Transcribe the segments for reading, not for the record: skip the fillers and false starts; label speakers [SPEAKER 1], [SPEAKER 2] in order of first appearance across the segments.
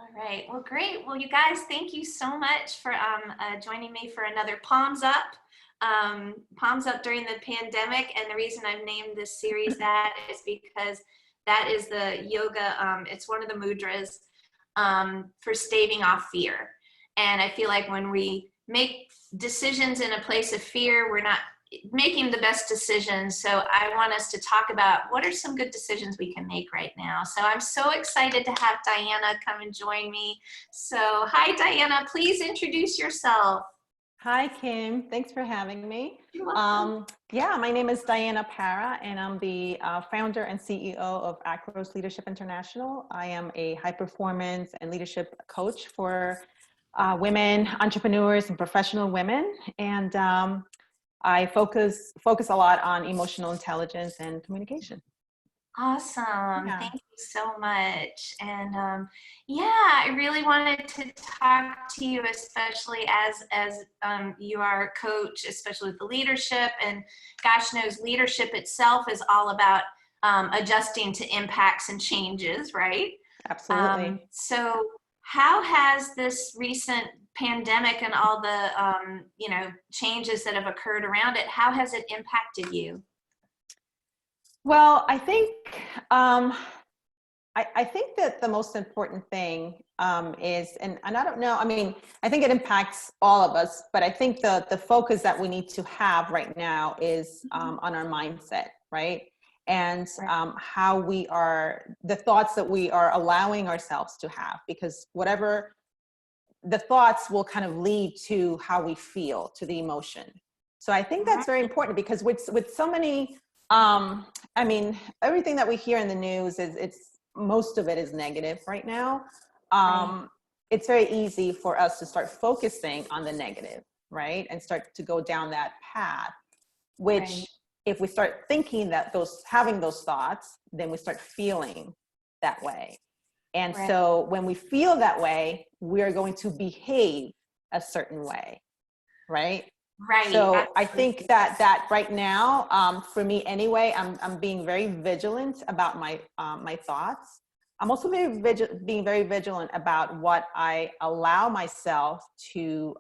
[SPEAKER 1] All right. Well, great. Well, you guys, thank you so much for joining me for another Palms Up. Palms Up during the pandemic. And the reason I've named this series that is because that is the yoga. It's one of the mudras for staving off fear. And I feel like when we make decisions in a place of fear, we're not making the best decisions. So I want us to talk about what are some good decisions we can make right now. So I'm so excited to have Diana come and join me. So hi, Diana, please introduce yourself.
[SPEAKER 2] Hi, Kim. Thanks for having me.
[SPEAKER 1] You're welcome.
[SPEAKER 2] Yeah, my name is Diana Parra, and I'm the founder and CEO of Acros Leadership International. I am a high performance and leadership coach for women, entrepreneurs, and professional women. And I focus a lot on emotional intelligence and communication.
[SPEAKER 1] Awesome.
[SPEAKER 2] Yeah.
[SPEAKER 1] Thank you so much. And yeah, I really wanted to talk to you, especially as you are a coach, especially with the leadership. And gosh knows, leadership itself is all about adjusting to impacts and changes, right?
[SPEAKER 2] Absolutely.
[SPEAKER 1] So how has this recent pandemic and all the changes that have occurred around it, how has it impacted you?
[SPEAKER 2] Well, I think I think that the most important thing is, and I don't know, I mean, I think it impacts all of us, but I think the focus that we need to have right now is on our mindset, right? And how we are, the thoughts that we are allowing ourselves to have, because whatever the thoughts will kind of lead to how we feel, to the emotion. So I think that's very important, because with so many, I mean, everything that we hear in the news it's most of it is negative right now. It's very easy for us to start focusing on the negative, right? And start to go down that path, which if we start thinking that having those thoughts, then we start feeling that way. And so when we feel that way, we're going to behave a certain way, right?
[SPEAKER 1] Right.
[SPEAKER 2] So
[SPEAKER 1] Absolutely.
[SPEAKER 2] I think that right now, for me anyway, I'm being very vigilant about my my thoughts. I'm also being very vigilant about what I allow myself to,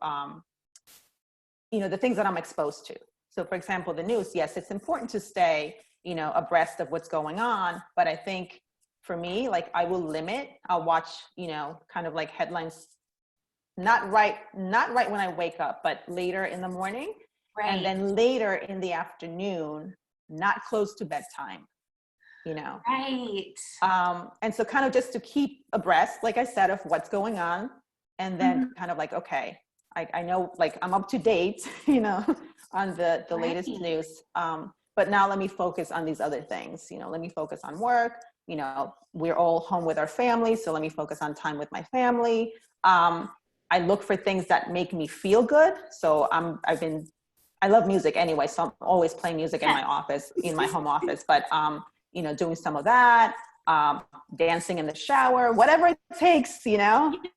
[SPEAKER 2] the things that I'm exposed to. So for example, the news, yes, it's important to stay, abreast of what's going on. But I think for me, like I'll watch, kind of like headlines, not right when I wake up, but later in the morning. And then later in the afternoon, not close to bedtime,
[SPEAKER 1] Right.
[SPEAKER 2] And so kind of just to keep abreast, like I said, of what's going on. And then kind of like, okay, I know, like I'm up to date, on the latest news. But now let me focus on these other things, let me focus on work. We're all home with our family, so let me focus on time with my family. I look for things that make me feel good. So I love music anyway, so I'm always playing music in my office, in my home office, but doing some of that, dancing in the shower, whatever it takes,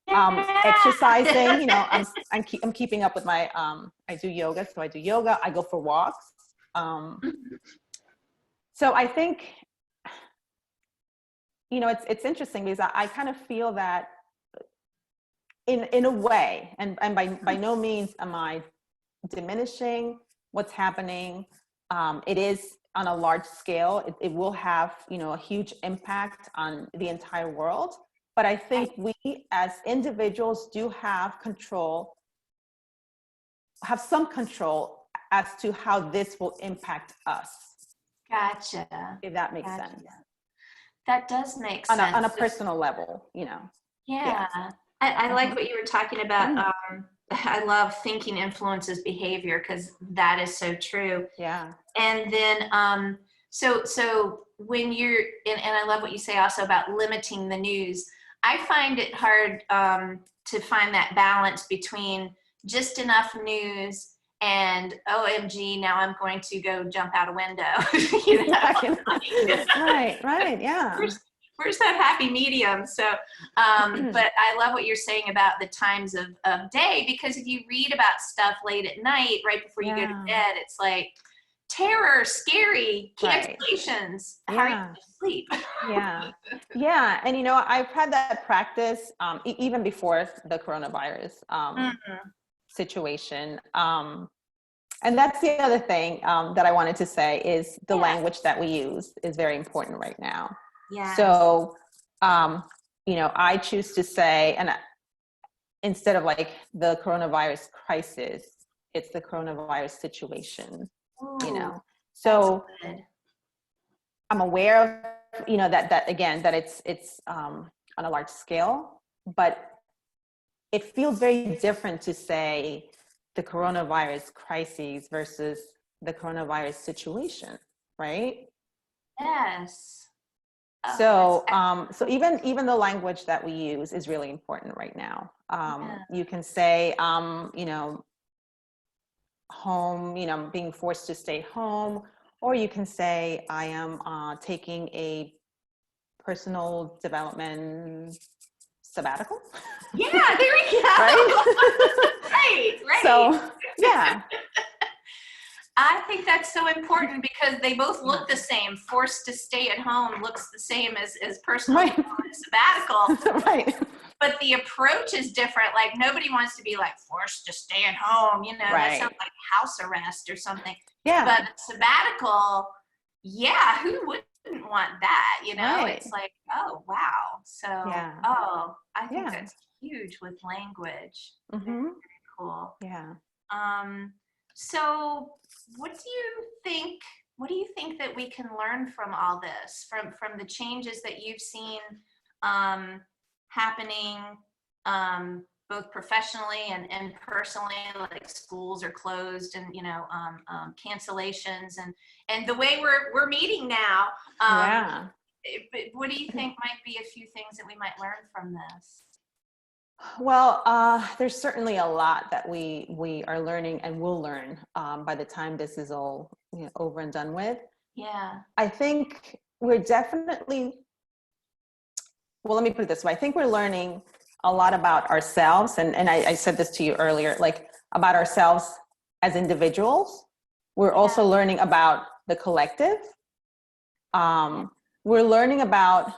[SPEAKER 2] exercising, I'm keeping up with my, I do yoga. So I do yoga, I go for walks. So I think, it's interesting because I kind of feel that in a way, and by no means am I diminishing what's happening. It is on a large scale. It will have, a huge impact on the entire world. But I think we as individuals do have some control as to how this will impact us.
[SPEAKER 1] Gotcha.
[SPEAKER 2] If that makes sense.
[SPEAKER 1] That does make sense.
[SPEAKER 2] On a personal level,
[SPEAKER 1] Yeah. I like what you were talking about. I love thinking influences behavior, because that is so true.
[SPEAKER 2] Yeah.
[SPEAKER 1] And then, so when you're, and I love what you say also about limiting the news. I find it hard to find that balance between just enough news and OMG, now I'm going to go jump out a window.
[SPEAKER 2] Right, yeah.
[SPEAKER 1] Where's that happy medium? So, but I love what you're saying about the times of day, because if you read about stuff late at night, right before you go to bed, it's like, terror, scary,
[SPEAKER 2] Right.
[SPEAKER 1] cancellations. How are you
[SPEAKER 2] Yeah.
[SPEAKER 1] going to sleep?
[SPEAKER 2] Yeah. Yeah. And, I've had that practice even before the coronavirus
[SPEAKER 1] Mhm.
[SPEAKER 2] situation. And that's the other thing that I wanted to say is the
[SPEAKER 1] Yeah.
[SPEAKER 2] language that we use is very important right now.
[SPEAKER 1] Yes.
[SPEAKER 2] So, I choose to say, and instead of like the coronavirus crisis, it's the coronavirus situation, you
[SPEAKER 1] Ooh,
[SPEAKER 2] know.
[SPEAKER 1] that's
[SPEAKER 2] So
[SPEAKER 1] good.
[SPEAKER 2] I'm aware of, that again, that it's on a large scale, but it feels very different to say the coronavirus crises versus the coronavirus situation, right?
[SPEAKER 1] Yes. Oh, that's
[SPEAKER 2] So even the language that we use is really important right now.
[SPEAKER 1] yeah.
[SPEAKER 2] You can say, home, being forced to stay home, or you can say, I am taking a personal development sabbatical,
[SPEAKER 1] Yeah, there we
[SPEAKER 2] right?
[SPEAKER 1] go. Right, right.
[SPEAKER 2] So, yeah,
[SPEAKER 1] I think that's so important because they both
[SPEAKER 2] yeah,
[SPEAKER 1] look the same. Forced to stay at home looks the same as personal
[SPEAKER 2] right,
[SPEAKER 1] development sabbatical,
[SPEAKER 2] right,
[SPEAKER 1] but the approach is different. Like nobody wants to be like forced to stay at home, that sounds
[SPEAKER 2] right.
[SPEAKER 1] like house arrest or something. But
[SPEAKER 2] Yeah,
[SPEAKER 1] sabbatical, yeah, who wouldn't want that? It's
[SPEAKER 2] right.
[SPEAKER 1] like, oh wow. So,
[SPEAKER 2] Yeah,
[SPEAKER 1] I think
[SPEAKER 2] yeah.
[SPEAKER 1] that's huge with language. Very,
[SPEAKER 2] Mm-hmm.
[SPEAKER 1] very cool.
[SPEAKER 2] Yeah.
[SPEAKER 1] Um, so what do you think, that we can learn from all this, from the changes that you've seen um, happening both professionally and personally, like schools are closed and cancellations and the way we're meeting now. Um,
[SPEAKER 2] Yeah.
[SPEAKER 1] but what do you think might be a few things that we might learn from this?
[SPEAKER 2] Well, there's certainly a lot that we are learning and will learn by the time this is all over and done with.
[SPEAKER 1] Yeah.
[SPEAKER 2] I think we're definitely, well, let me put it this way. I think we're learning a lot about ourselves. And I said this to you earlier, like about ourselves as individuals. We're
[SPEAKER 1] Yeah.
[SPEAKER 2] also learning about the collective.
[SPEAKER 1] Yeah.
[SPEAKER 2] We're learning about,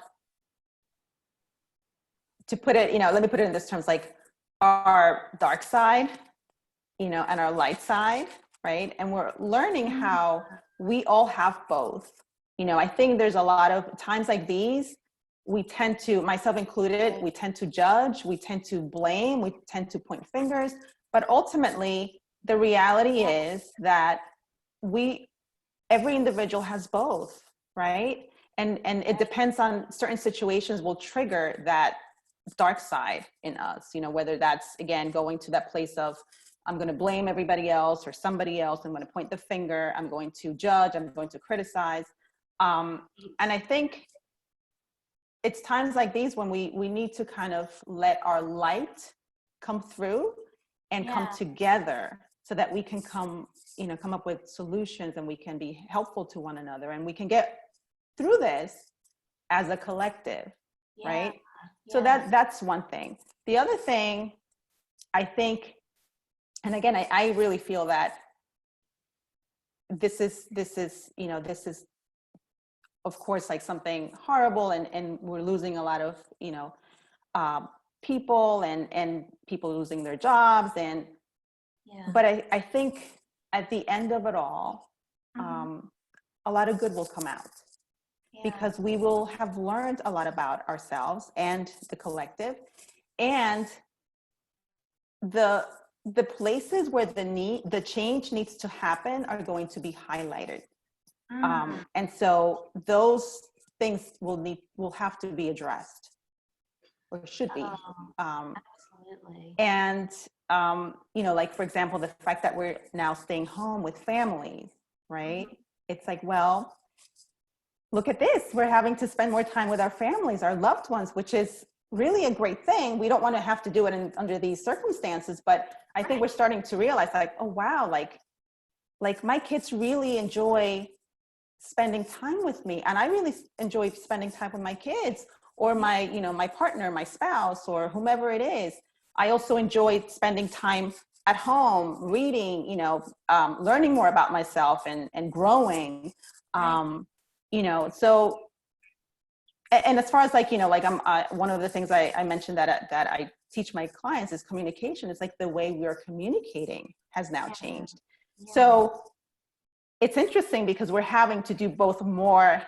[SPEAKER 2] to put it, let me put it in this terms, like our dark side, and our light side, right? And we're learning
[SPEAKER 1] Mm.
[SPEAKER 2] how we all have both. I think there's a lot of times like these, we tend to, myself included, we tend to judge, we tend to blame, we tend to point fingers, but ultimately the reality is that every individual has both, right? And it depends on certain situations will trigger that dark side in us, whether that's again going to that place of I'm going to blame everybody else or somebody else, I'm going to point the finger, I'm going to judge, I'm going to criticize. And I think it's times like these when we need to kind of let our light come through and come
[SPEAKER 1] Yeah.
[SPEAKER 2] together so that we can come up with solutions and we can be helpful to one another and we can get through this as a collective,
[SPEAKER 1] Yeah.
[SPEAKER 2] right? So
[SPEAKER 1] Yeah.
[SPEAKER 2] that's one thing. The other thing, I think, and again, I really feel that this is of course like something horrible and we're losing a lot of people and people losing their jobs
[SPEAKER 1] Yeah.
[SPEAKER 2] but I think at the end of it all,
[SPEAKER 1] Mhm.
[SPEAKER 2] a lot of good will come out
[SPEAKER 1] Yeah.
[SPEAKER 2] because we will have learned a lot about ourselves and the collective, and the places where the change needs to happen are going to be highlighted.
[SPEAKER 1] Mm.
[SPEAKER 2] And so those things will have to be addressed or should be.
[SPEAKER 1] Oh,
[SPEAKER 2] Um,
[SPEAKER 1] absolutely.
[SPEAKER 2] and like for example, the fact that we're now staying home with families, right?
[SPEAKER 1] Mhm.
[SPEAKER 2] It's like, well, look at this. We're having to spend more time with our families, our loved ones, which is really a great thing. We don't want to have to do it under these circumstances, but I think
[SPEAKER 1] Right.
[SPEAKER 2] we're starting to realize like, oh wow, like my kids really enjoy spending time with me, and I really enjoy spending time with my kids or
[SPEAKER 1] Yeah.
[SPEAKER 2] my partner, my spouse, or whomever it is. I also enjoy spending time at home reading, learning more about myself and growing, so, and as far as like, like one of the things I mentioned that I teach my clients is communication. It's like the way we are communicating has now changed. Yeah. So it's interesting because we're having to do both more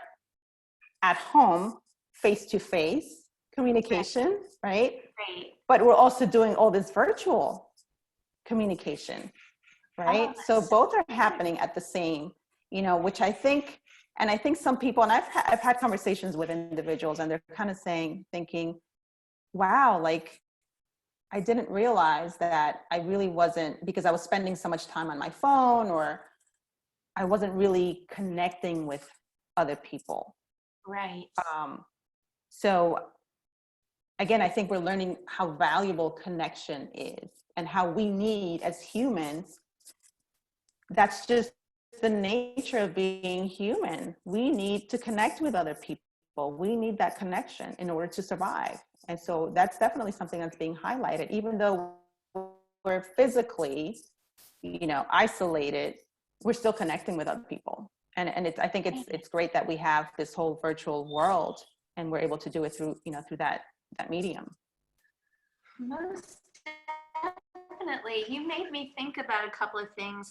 [SPEAKER 2] at home, face-to-face communication, right? But we're also doing all this virtual communication, right? So both are happening at the same, which I think, and I think some people, and I've had conversations with individuals and they're kind of thinking, wow, like I didn't realize that I really wasn't, because I was spending so much time on my phone, or I wasn't really connecting with other people.
[SPEAKER 1] Right.
[SPEAKER 2] So again, I think we're learning how valuable connection is and how we need as humans. That's just the nature of being human. We need to connect with other people. We need that connection in order to survive. And so that's definitely something that's being highlighted, even though we're physically, isolated, we're still connecting with other people. And I think it's great that we have this whole virtual world and we're able to do it through that medium.
[SPEAKER 1] Most definitely. You made me think about a couple of things.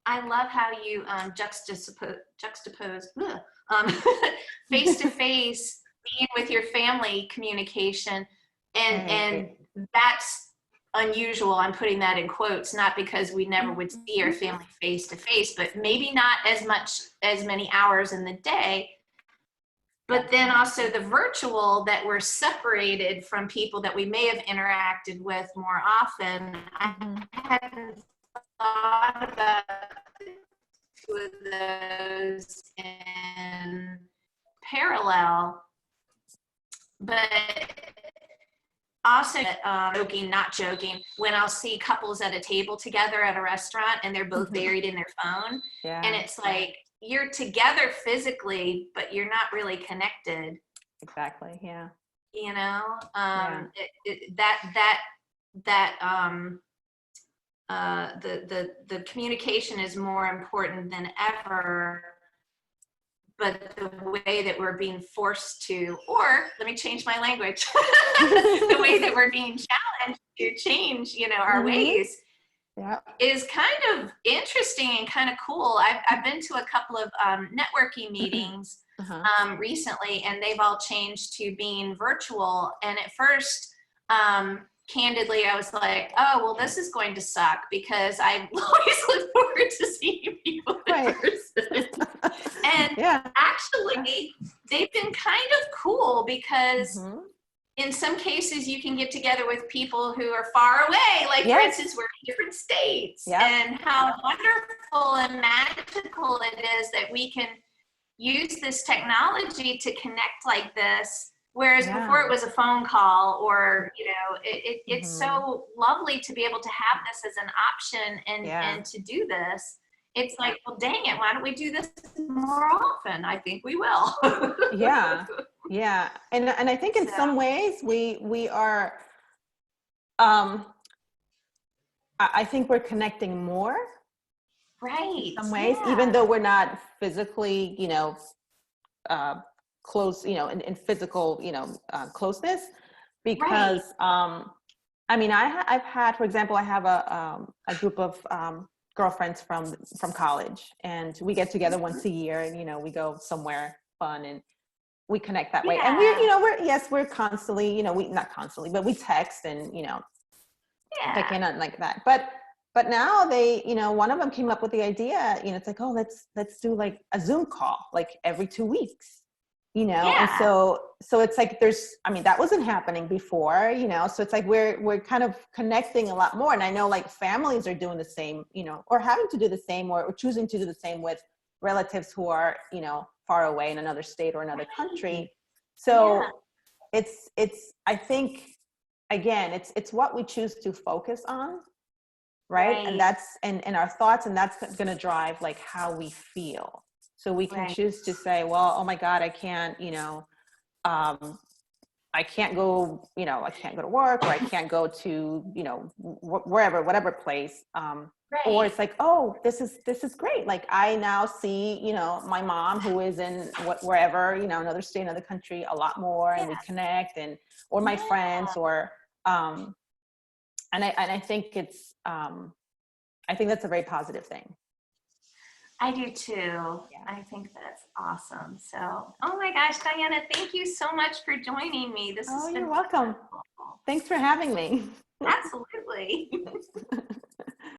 [SPEAKER 1] I love how you juxtapose face-to-face being with your family communication, and that's unusual. I'm putting that in quotes, not because we never would see our family face-to-face, but maybe not as many hours in the day. But then also the virtual, that we're separated from people that we may have interacted with more often. I hadn't thought about two of those in parallel, but also joking, not joking, when I'll see couples at a table together at a restaurant and they're both buried in their phone, and it's like, you're together physically, but you're not really connected.
[SPEAKER 2] Exactly. Yeah.
[SPEAKER 1] The communication is more important than ever, but the way that we're being forced to, or let me change my language, the way that we're being challenged to change, our ways.
[SPEAKER 2] Yeah.
[SPEAKER 1] Is kind of interesting and kind of cool. I've been to a couple of networking meetings recently, and they've all changed to being virtual. And at first, candidly, I was like, oh, well, this is going to suck, because I always look forward to seeing people in person. And actually, they've been kind of cool, because in some cases, you can get together with people who are far away. Like, for instance, we're in different states. And how wonderful and magical it is that we can use this technology to connect like this. Whereas before it was a phone call, or, it's so lovely to be able to have this as an option and to do this. It's like, well, dang it, why don't we do this more often? I think we will.
[SPEAKER 2] Yeah. And I think in some ways we are, I think we're connecting more.
[SPEAKER 1] Right.
[SPEAKER 2] In some ways, even though we're not physically, close, in physical, closeness, because, I've had, for example, I have a group of, girlfriends from college, and we get together once a year, and, we go somewhere fun and we connect that way. And we're constantly, not constantly, but we text and, check in on like that. But now they, one of them came up with the idea, it's like, oh, let's do like a Zoom call, like every 2 weeks, and so it's like, that wasn't happening before, so it's like, we're kind of connecting a lot more. And I know like families are doing the same, or having to do the same, or choosing to do the same with relatives who are, far away in another state or another country. So it's, I think, again, it's what we choose to focus on. Right. And that's, and our thoughts, and that's going to drive like how we feel. So we can choose to say, well, oh my God, I can't, I can't go, I can't go to work, or I can't go to, wherever, whatever place. Or
[SPEAKER 1] Right.
[SPEAKER 2] it's like, oh, this is great. Like I now see, my mom who is in wherever, another state, another country a lot more, and we
[SPEAKER 1] Yes.
[SPEAKER 2] connect, or my
[SPEAKER 1] Yeah.
[SPEAKER 2] friends, or, and I think I think that's a very positive thing.
[SPEAKER 1] I do too.
[SPEAKER 2] Yeah.
[SPEAKER 1] I think that's awesome. So, oh my gosh, Diana, thank you so much for joining me. This
[SPEAKER 2] Oh,
[SPEAKER 1] has
[SPEAKER 2] you're
[SPEAKER 1] been
[SPEAKER 2] welcome.
[SPEAKER 1] wonderful.
[SPEAKER 2] Thanks for having me.
[SPEAKER 1] Absolutely.